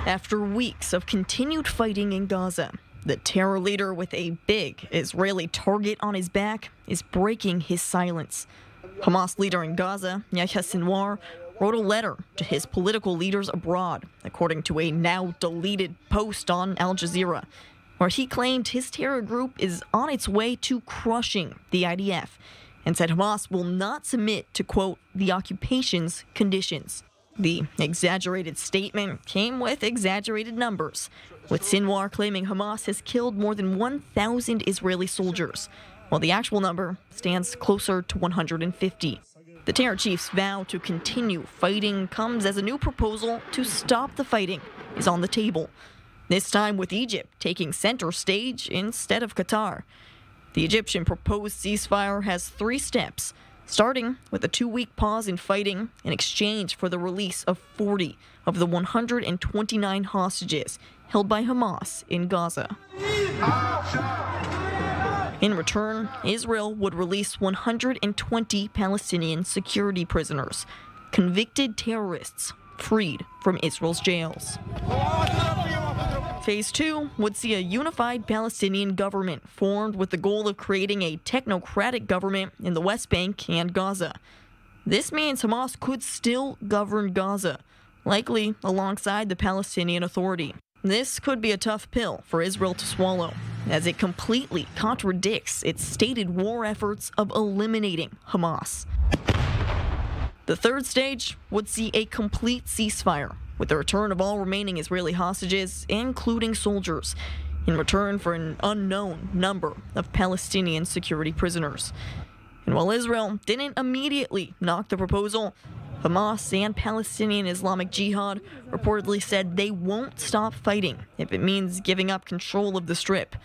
After weeks of continued fighting in Gaza, the terror leader with a big Israeli target on his back is breaking his silence. Hamas leader in Gaza, Yahya Sinwar, wrote a letter to his political leaders abroad, according to a now-deleted post on Al Jazeera, where he claimed his terror group is on its way to crushing the IDF, and said Hamas will not submit to, quote, the occupation's conditions. The exaggerated statement came with exaggerated numbers, with Sinwar claiming Hamas has killed more than 1,000 Israeli soldiers, while the actual number stands closer to 150. The terror chief's vow to continue fighting comes as a new proposal to stop the fighting is on the table, this time with Egypt taking center stage instead of Qatar. The Egyptian proposed ceasefire has 3 steps, starting with a 2-week pause in fighting in exchange for the release of 40 of the 129 hostages held by Hamas in Gaza. In return, Israel would release 120 Palestinian security prisoners, convicted terrorists freed from Israel's jails. Phase 2 would see a unified Palestinian government formed with the goal of creating a technocratic government in the West Bank and Gaza. This means Hamas could still govern Gaza, likely alongside the Palestinian Authority. This could be a tough pill for Israel to swallow, as it completely contradicts its stated war efforts of eliminating Hamas. The third stage would see a complete ceasefire, with the return of all remaining Israeli hostages, including soldiers, in return for an unknown number of Palestinian security prisoners. And while Israel didn't immediately knock the proposal, Hamas and Palestinian Islamic Jihad reportedly said they won't stop fighting if it means giving up control of the Strip.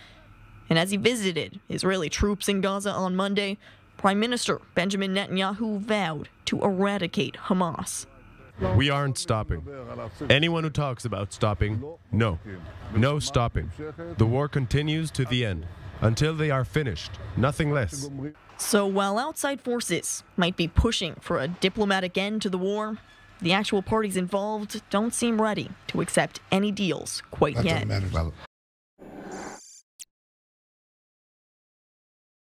And as he visited Israeli troops in Gaza on Monday, Prime Minister Benjamin Netanyahu vowed to eradicate Hamas. We aren't stopping. Anyone who talks about stopping, no stopping. The war continues to the end, until they are finished, nothing less. So while outside forces might be pushing for a diplomatic end to the war, the actual parties involved don't seem ready to accept any deals quite yet.